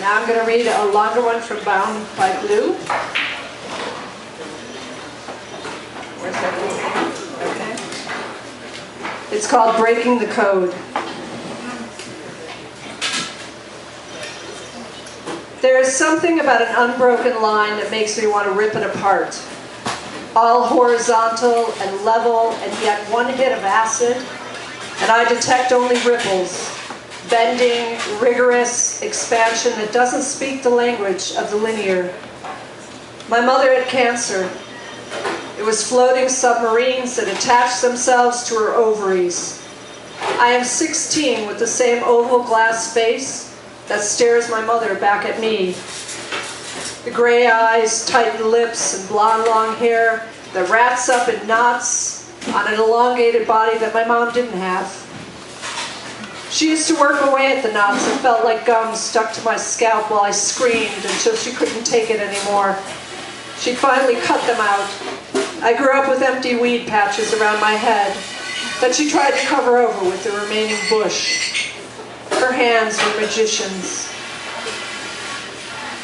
Now I'm going to read a longer one from Bound by Blue. Where's that? Okay. It's called Breaking the Code. There is something about an unbroken line that makes me want to rip it apart. All horizontal and level, and yet one hit of acid, and I detect only ripples. Bending, rigorous expansion that doesn't speak the language of the linear. My mother had cancer. It was floating submarines that attached themselves to her ovaries. I am 16 with the same oval glass face that stares my mother back at me. The gray eyes, tightened lips, and blonde long hair that rats up in knots on an elongated body that my mom didn't have. She used to work away at the knots and felt like gum stuck to my scalp while I screamed until she couldn't take it anymore. She finally cut them out. I grew up with empty weed patches around my head that she tried to cover over with the remaining bush. Her hands were magicians.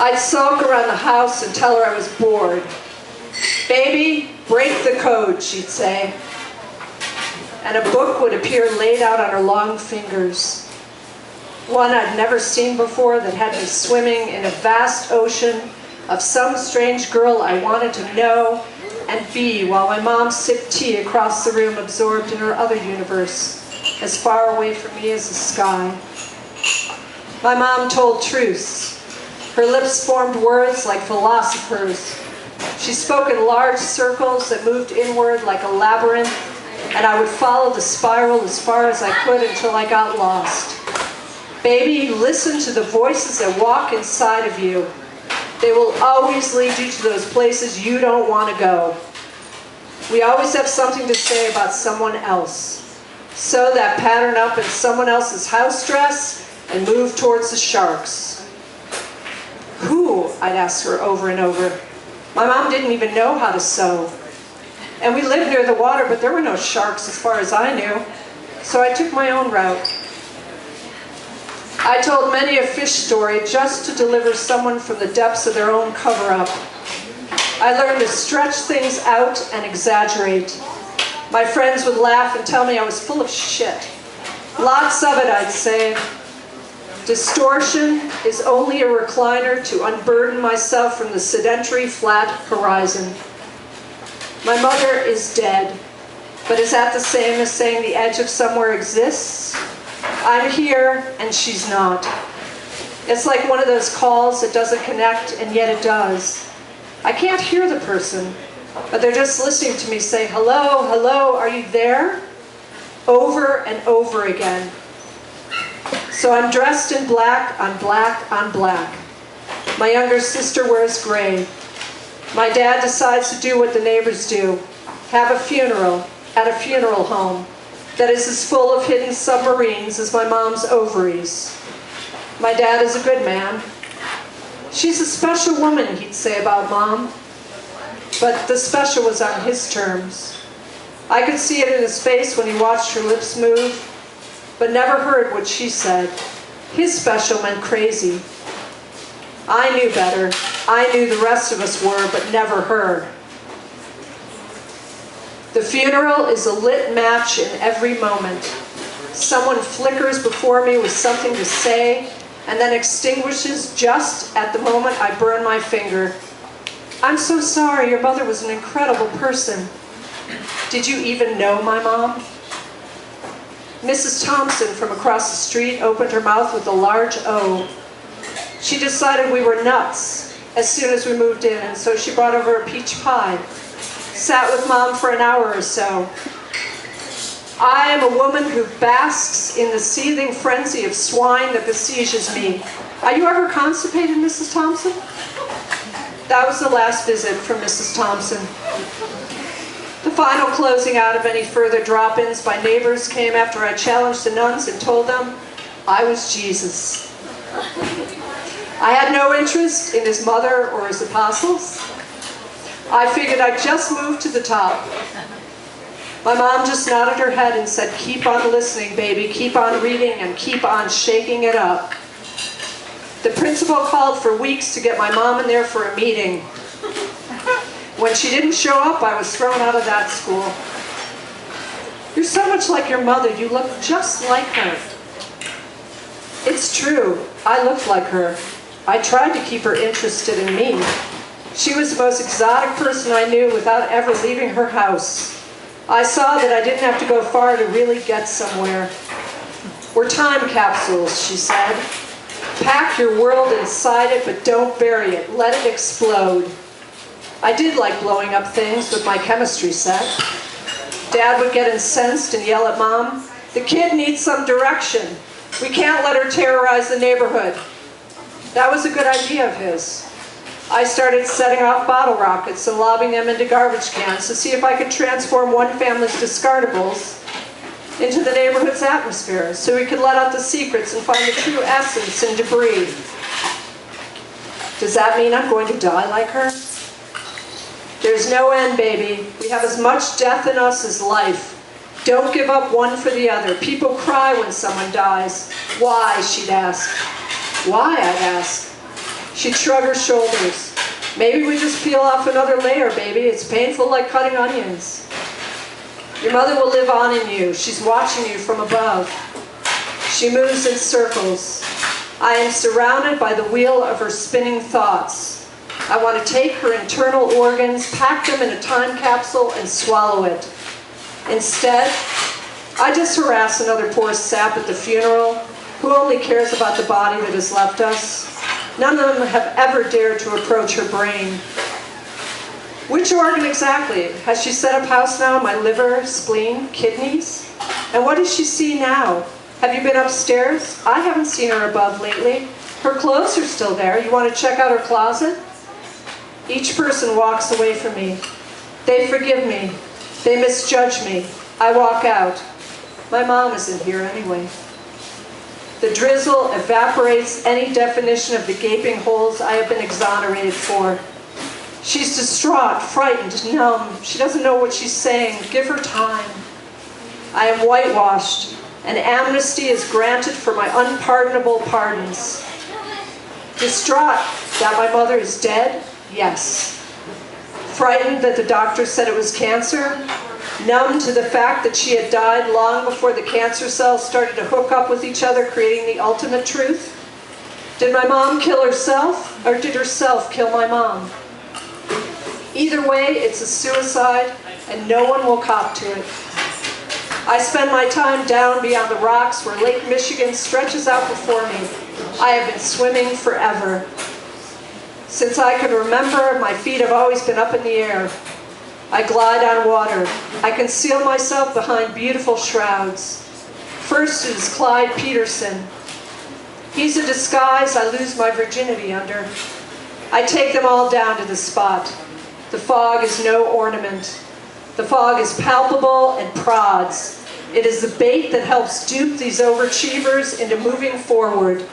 I'd sulk around the house and tell her I was bored. "Baby, break the code," she'd say. And a book would appear laid out on her long fingers. One I'd never seen before that had me swimming in a vast ocean of some strange girl I wanted to know and be while my mom sipped tea across the room, absorbed in her other universe, as far away from me as the sky. My mom told truths. Her lips formed words like philosophers. She spoke in large circles that moved inward like a labyrinth, and I would follow the spiral as far as I could until I got lost. "Baby, listen to the voices that walk inside of you. They will always lead you to those places you don't want to go. We always have something to say about someone else. Sew that pattern up in someone else's house dress and move towards the sharks." "Who?" I'd ask her over and over. My mom didn't even know how to sew. And we lived near the water, but there were no sharks as far as I knew. So I took my own route. I told many a fish story just to deliver someone from the depths of their own cover-up. I learned to stretch things out and exaggerate. My friends would laugh and tell me I was full of shit. Lots of it, I'd say. Distortion is only a recliner to unburden myself from the sedentary flat horizon. My mother is dead, but is that the same as saying the edge of somewhere exists? I'm here and she's not. It's like one of those calls that doesn't connect and yet it does. I can't hear the person, but they're just listening to me say, "Hello, hello, are you there?" Over and over again. So I'm dressed in black on black on black. My younger sister wears gray. My dad decides to do what the neighbors do, have a funeral at a funeral home that is as full of hidden submarines as my mom's ovaries. My dad is a good man. "She's a special woman," he'd say about Mom. But the special was on his terms. I could see it in his face when he watched her lips move, but never heard what she said. His special meant crazy. I knew better. I knew the rest of us were, but never her. The funeral is a lit match in every moment. Someone flickers before me with something to say, and then extinguishes just at the moment I burn my finger. "I'm so sorry, your mother was an incredible person. Did you even know my mom?" Mrs. Thompson from across the street opened her mouth with a large O. She decided we were nuts as soon as we moved in, and so she brought over a peach pie. Sat with Mom for an hour or so. I am a woman who basks in the seething frenzy of swine that besieges me. "Are you ever constipated, Mrs. Thompson?" That was the last visit from Mrs. Thompson. The final closing out of any further drop-ins by neighbors came after I challenged the nuns and told them I was Jesus. I had no interest in his mother or his apostles. I figured I'd just moved to the top. My mom just nodded her head and said, "Keep on listening, baby. Keep on reading and keep on shaking it up." The principal called for weeks to get my mom in there for a meeting. When she didn't show up, I was thrown out of that school. You're so much like your mother. You look just like her. It's true. I looked like her. I tried to keep her interested in me. She was the most exotic person I knew without ever leaving her house. I saw that I didn't have to go far to really get somewhere. We're time capsules, she said. Pack your world inside it, but don't bury it. Let it explode. I did like blowing up things with my chemistry set. Dad would get incensed and yell at Mom, "The kid needs some direction. We can't let her terrorize the neighborhood." That was a good idea of his. I started setting off bottle rockets and lobbing them into garbage cans to see if I could transform one family's discardables into the neighborhood's atmosphere, so we could let out the secrets and find the true essence in debris. Does that mean I'm going to die like her? There's no end, baby. We have as much death in us as life. Don't give up one for the other. People cry when someone dies. Why, she'd ask. Why, I'd ask. She'd shrug her shoulders. Maybe we just peel off another layer, baby. It's painful like cutting onions. Your mother will live on in you. She's watching you from above. She moves in circles. I am surrounded by the wheel of her spinning thoughts. I want to take her internal organs, pack them in a time capsule, and swallow it. Instead, I just harass another poor sap at the funeral who only cares about the body that has left us. None of them have ever dared to approach her brain. Which organ exactly? Has she set up house now? My liver, spleen, kidneys? And what does she see now? Have you been upstairs? I haven't seen her above lately. Her clothes are still there. You want to check out her closet? Each person walks away from me. They forgive me. They misjudge me. I walk out. My mom isn't here anyway. The drizzle evaporates any definition of the gaping holes I have been exonerated for. She's distraught, frightened, numb. She doesn't know what she's saying. Give her time. I am whitewashed, and amnesty is granted for my unpardonable pardons. Distraught that my mother is dead? Yes. Frightened that the doctor said it was cancer? Numb to the fact that she had died long before the cancer cells started to hook up with each other, creating the ultimate truth? Did my mom kill herself, or did herself kill my mom? Either way, it's a suicide, and no one will cop to it. I spend my time down beyond the rocks where Lake Michigan stretches out before me. I have been swimming forever. Since I can remember, my feet have always been up in the air. I glide on water. I conceal myself behind beautiful shrouds. First is Clyde Peterson. He's a disguise I lose my virginity under. I take them all down to the spot. The fog is no ornament. The fog is palpable and prods. It is the bait that helps dupe these overachievers into moving forward.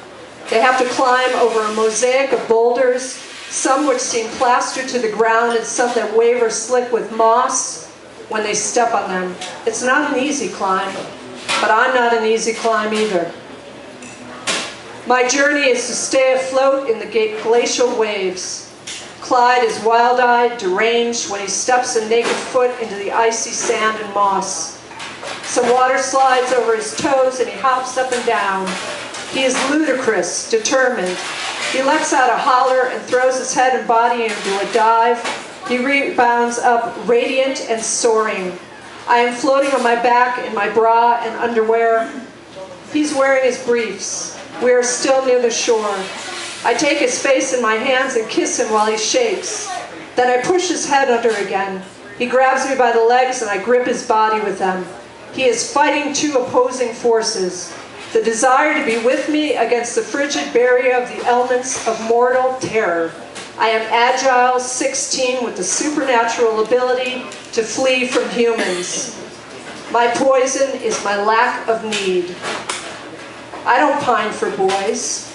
They have to climb over a mosaic of boulders, some which seem plastered to the ground and some that waver slick with moss when they step on them. It's not an easy climb, but I'm not an easy climb either. My journey is to stay afloat in the glacial waves. Clyde is wild-eyed, deranged when he steps a naked foot into the icy sand and moss. Some water slides over his toes and he hops up and down. He is ludicrous, determined. He lets out a holler and throws his head and body into a dive. He rebounds up radiant and soaring. I am floating on my back in my bra and underwear. He's wearing his briefs. We are still near the shore. I take his face in my hands and kiss him while he shakes. Then I push his head under again. He grabs me by the legs and I grip his body with them. He is fighting two opposing forces. The desire to be with me against the frigid barrier of the elements of mortal terror. I am agile, 16, with the supernatural ability to flee from humans. My poison is my lack of need. I don't pine for boys.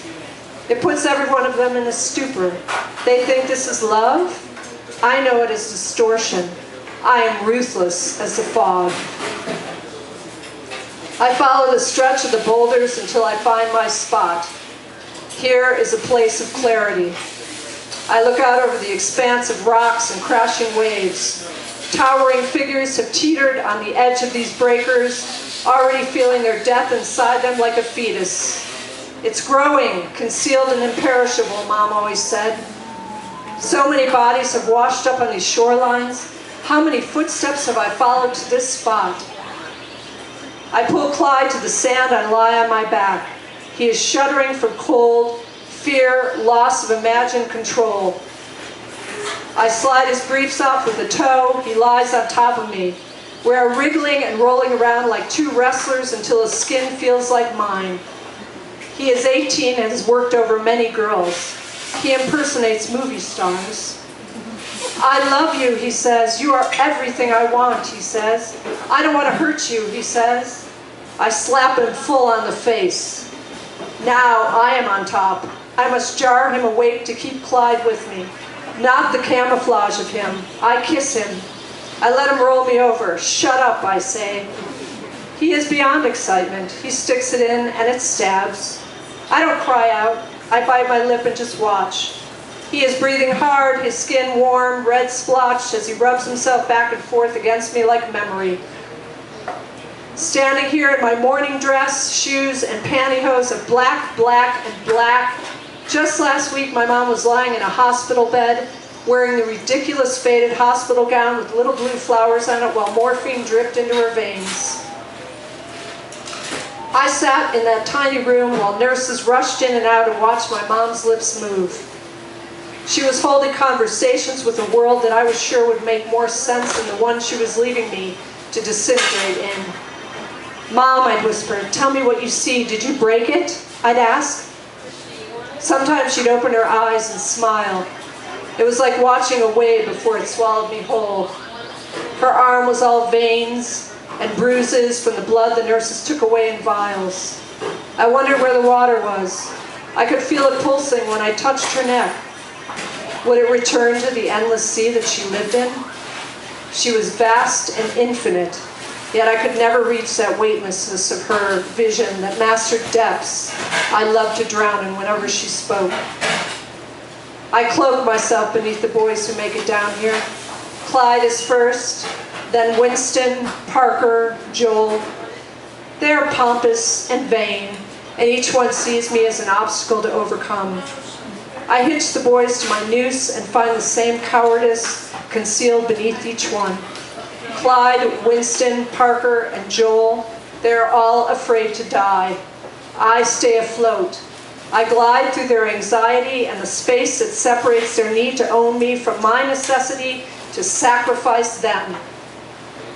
It puts every one of them in a stupor. They think this is love. I know it is distortion. I am ruthless as the fog. I follow the stretch of the boulders until I find my spot. Here is a place of clarity. I look out over the expanse of rocks and crashing waves. Towering figures have teetered on the edge of these breakers, already feeling their death inside them like a fetus. It's growing, concealed and imperishable, Mom always said. So many bodies have washed up on these shorelines. How many footsteps have I followed to this spot? I pull Clyde to the sand and lie on my back. He is shuddering from cold, fear, loss of imagined control. I slide his briefs off with a toe. He lies on top of me. We are wriggling and rolling around like two wrestlers until his skin feels like mine. He is 18 and has worked over many girls. He impersonates movie stars. I love you, he says. You are everything I want, he says. I don't want to hurt you, he says. I slap him full on the face. Now I am on top. I must jar him awake to keep Clyde with me. Not the camouflage of him. I kiss him. I let him roll me over. Shut up, I say. He is beyond excitement. He sticks it in and it stabs. I don't cry out. I bite my lip and just watch. He is breathing hard, his skin warm, red splotched as he rubs himself back and forth against me like memory. Standing here in my morning dress, shoes, and pantyhose of black, black, and black. Just last week, my mom was lying in a hospital bed, wearing the ridiculous faded hospital gown with little blue flowers on it while morphine dripped into her veins. I sat in that tiny room while nurses rushed in and out and watched my mom's lips move. She was holding conversations with a world that I was sure would make more sense than the one she was leaving me to disintegrate in. Mom, I'd whisper, tell me what you see. Did you break it? I'd ask. Sometimes she'd open her eyes and smile. It was like watching a wave before it swallowed me whole. Her arm was all veins and bruises from the blood the nurses took away in vials. I wondered where the water was. I could feel it pulsing when I touched her neck. Would it return to the endless sea that she lived in? She was vast and infinite, yet I could never reach that weightlessness of her vision that mastered depths I loved to drown in whenever she spoke. I cloak myself beneath the boys who make it down here. Clyde is first, then Winston, Parker, Joel. They are pompous and vain, and each one sees me as an obstacle to overcome. I hitch the boys to my noose and find the same cowardice concealed beneath each one. Clyde, Winston, Parker, and Joel, they are all afraid to die. I stay afloat. I glide through their anxiety and the space that separates their need to own me from my necessity to sacrifice them.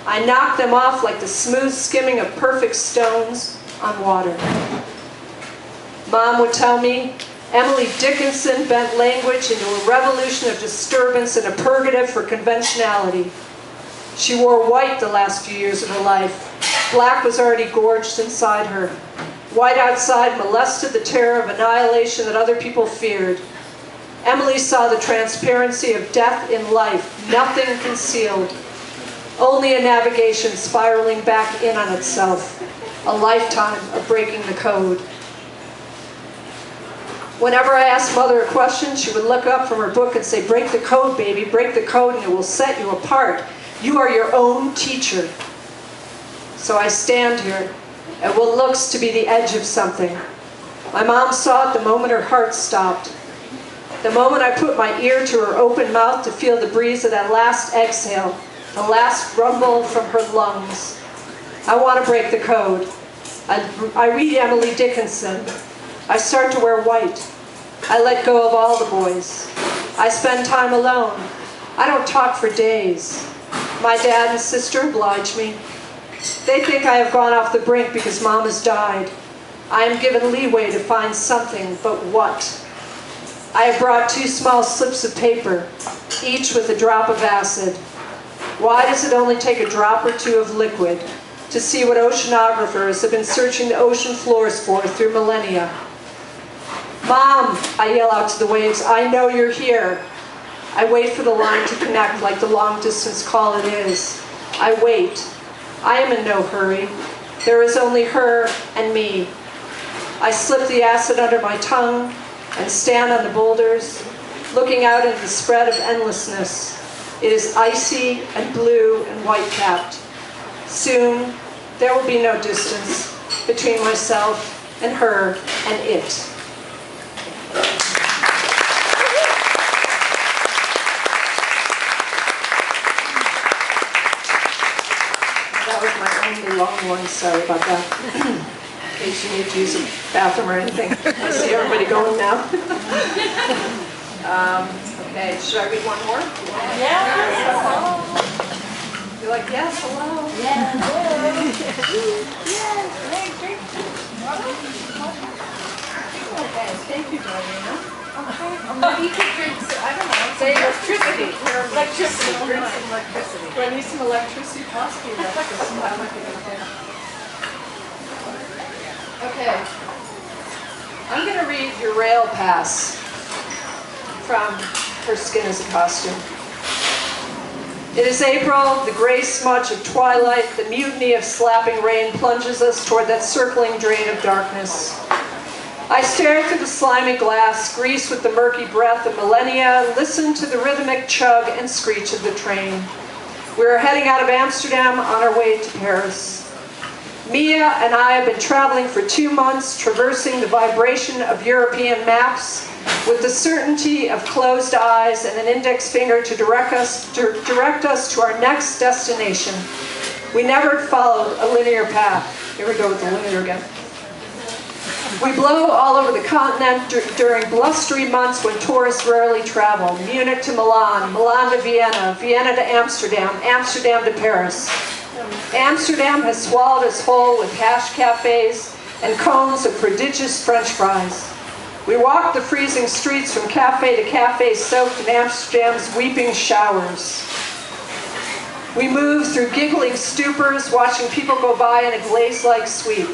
I knock them off like the smooth skimming of perfect stones on water. Mom would tell me, Emily Dickinson bent language into a revolution of disturbance and a purgative for conventionality. She wore white the last few years of her life. Black was already gorged inside her. White outside molested the terror of annihilation that other people feared. Emily saw the transparency of death in life, nothing concealed. Only a navigation spiraling back in on itself. A lifetime of breaking the code. Whenever I asked Mother a question, she would look up from her book and say, break the code, baby, break the code and it will set you apart. You are your own teacher. So I stand here at what looks to be the edge of something. My mom saw it the moment her heart stopped. The moment I put my ear to her open mouth to feel the breeze of that last exhale, the last rumble from her lungs. I want to break the code. I read Emily Dickinson. I start to wear white. I let go of all the boys. I spend time alone. I don't talk for days. My dad and sister oblige me. They think I have gone off the brink because Mom has died. I am given leeway to find something, but what? I have brought 2 small slips of paper, each with a drop of acid. Why does it only take a drop or 2 of liquid to see what oceanographers have been searching the ocean floors for through millennia? Mom, I yell out to the waves, I know you're here. I wait for the line to connect like the long-distance call it is. I wait. I am in no hurry. There is only her and me. I slip the acid under my tongue, and stand on the boulders, looking out into the spread of endlessness. It is icy and blue and white-capped. Soon, there will be no distance between myself and her and it. That was my only long one, sorry about that. In case you need to use a bathroom or anything. I see everybody going now. Okay, should I read one more? Yeah. You're like, yes, hello. Yeah. Okay, thank you, Diana. You could drink, I don't know. Say electricity. Electricity. Drink some electricity. Do I need some electricity? Possibly electricity. That might be okay. Okay. I'm going to read Urail Pass from Her Skin as a Costume. It is April, the gray smudge of twilight, the mutiny of slapping rain plunges us toward that circling drain of darkness. I stare through the slimy glass, grease with the murky breath of millennia, listen to the rhythmic chug and screech of the train. We are heading out of Amsterdam on our way to Paris. Mia and I have been traveling for 2 months, traversing the vibration of European maps with the certainty of closed eyes and an index finger to direct us to our next destination. We never followed a linear path. Here we go with the linear again. We blow all over the continent during blustery months when tourists rarely travel. Munich to Milan, Milan to Vienna, Vienna to Amsterdam, Amsterdam to Paris. Amsterdam has swallowed us whole with hash cafes and cones of prodigious French fries. We walk the freezing streets from cafe to cafe soaked in Amsterdam's weeping showers. We move through giggling stupors, watching people go by in a glaze-like sweep.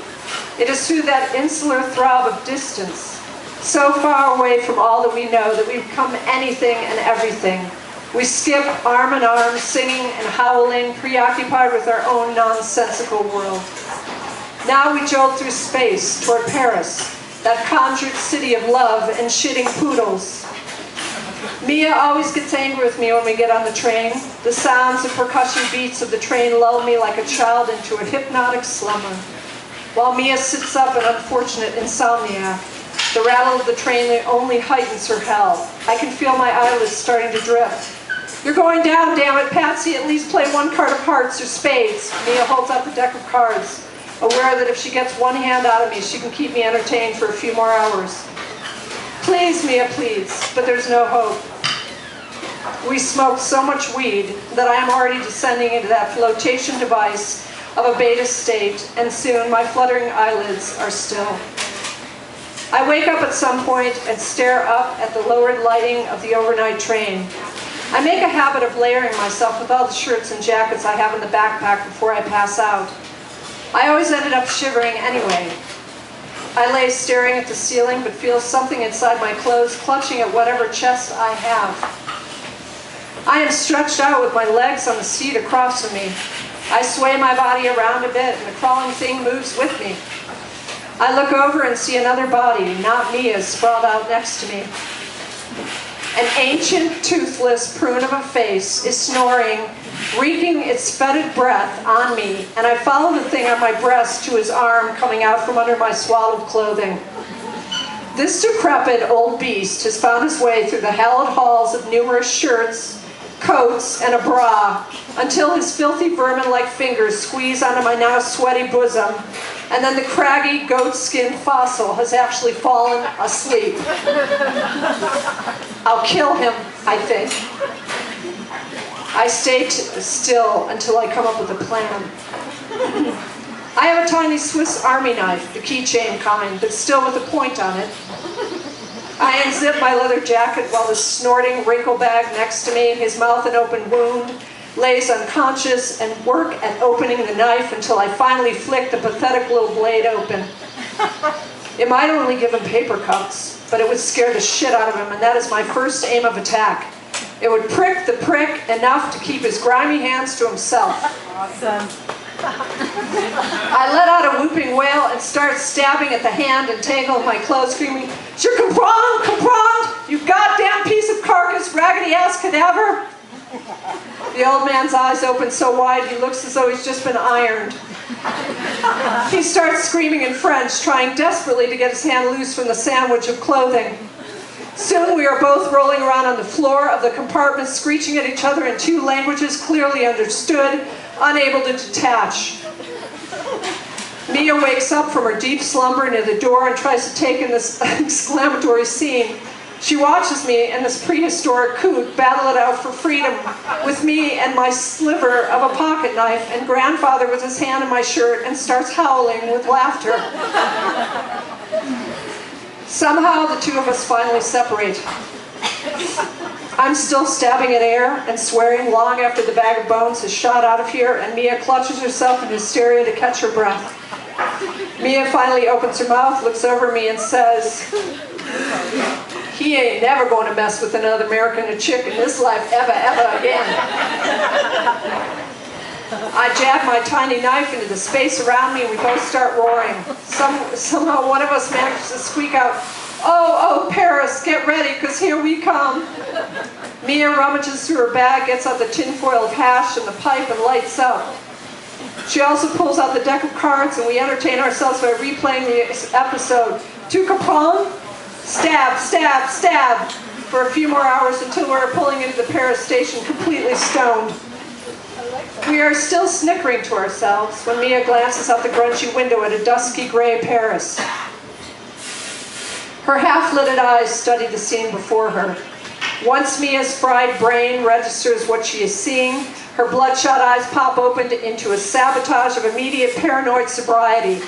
It is through that insular throb of distance, so far away from all that we know, that we become anything and everything. We skip arm in arm, singing and howling, preoccupied with our own nonsensical world. Now we jolt through space toward Paris, that conjured city of love and shitting poodles. Mia always gets angry with me when we get on the train. The sounds and percussion beats of the train lull me like a child into a hypnotic slumber. While Mia sits up in unfortunate insomnia, the rattle of the train only heightens her hell. I can feel my eyelids starting to drift. You're going down, damn it, Patsy. At least play one card of hearts or spades. Mia holds up a deck of cards, aware that if she gets one hand out of me, she can keep me entertained for a few more hours. Please, Mia pleads, but there's no hope. We smoke so much weed that I am already descending into that flotation device of a beta state, and soon my fluttering eyelids are still. I wake up at some point and stare up at the lowered lighting of the overnight train. I make a habit of layering myself with all the shirts and jackets I have in the backpack before I pass out. I always ended up shivering anyway. I lay staring at the ceiling, but feel something inside my clothes clutching at whatever chest I have. I am stretched out with my legs on the seat across from me. I sway my body around a bit, and the crawling thing moves with me. I look over and see another body, not Mia, sprawled out next to me. An ancient, toothless prune of a face is snoring, reeking its fetid breath on me, and I follow the thing on my breast to his arm coming out from under my swaddled clothing. This decrepit old beast has found his way through the hallowed halls of numerous shirts, coats, and a bra, until his filthy vermin-like fingers squeeze onto my now sweaty bosom, and then the craggy goat-skinned fossil has actually fallen asleep. I'll kill him, I think. I stay still until I come up with a plan. I have a tiny Swiss Army knife, the keychain kind, but still with a point on it. I unzip my leather jacket while the snorting wrinkle bag next to me, his mouth an open wound, lays unconscious, and work at opening the knife until I finally flick the pathetic little blade open. It might only give him paper cuts, but it would scare the shit out of him, and that is my first aim of attack. It would prick the prick enough to keep his grimy hands to himself. Awesome. I let out a whooping wail and started stabbing at the hand and tangle of my clothes, screaming, "Je comprends, you goddamn piece of carcass, raggedy-ass cadaver!" The old man's eyes open so wide he looks as though he's just been ironed. He starts screaming in French, trying desperately to get his hand loose from the sandwich of clothing. Soon we are both rolling around on the floor of the compartment, screeching at each other in two languages clearly understood, unable to detach. Mia wakes up from her deep slumber near the door and tries to take in this exclamatory scene. She watches me and this prehistoric coot battle it out for freedom with me and my sliver of a pocket knife and grandfather with his hand in my shirt and starts howling with laughter. Somehow the two of us finally separate. I'm still stabbing at air and swearing long after the bag of bones has shot out of here, and Mia clutches herself in hysteria to catch her breath. Mia finally opens her mouth, looks over me and says, "He ain't never going to mess with another American or chick in this life ever again." I jab my tiny knife into the space around me and we both start roaring. Somehow one of us manages to squeak out, oh, Paris, get ready, because here we come." Mia rummages through her bag, gets out the tinfoil of hash and the pipe and lights up. She also pulls out the deck of cards and we entertain ourselves by replaying the episode. Tu comprends? Stab, stab, stab, for a few more hours until we're pulling into the Paris station completely stoned. We are still snickering to ourselves when Mia glances out the grungy window at a dusky gray Paris. Her half-lidded eyes study the scene before her. Once Mia's fried brain registers what she is seeing, her bloodshot eyes pop open into a sabotage of immediate paranoid sobriety.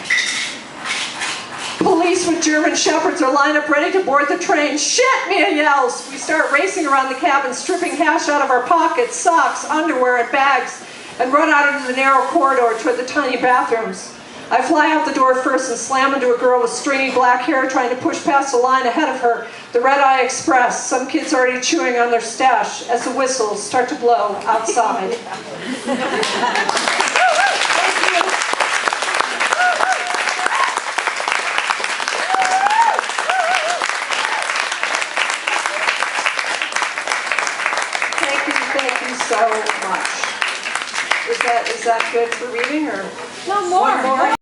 Police with German shepherds are lined up ready to board the train. "Shit!" Mia yells. We start racing around the cabin, stripping hash out of our pockets, socks, underwear, and bags, and run out into the narrow corridor toward the tiny bathrooms. I fly out the door first and slam into a girl with stringy black hair trying to push past the line ahead of her, the Red Eye Express, some kids already chewing on their stash as the whistles start to blow outside. Thank you so much. Is that good for reading or No more. one more?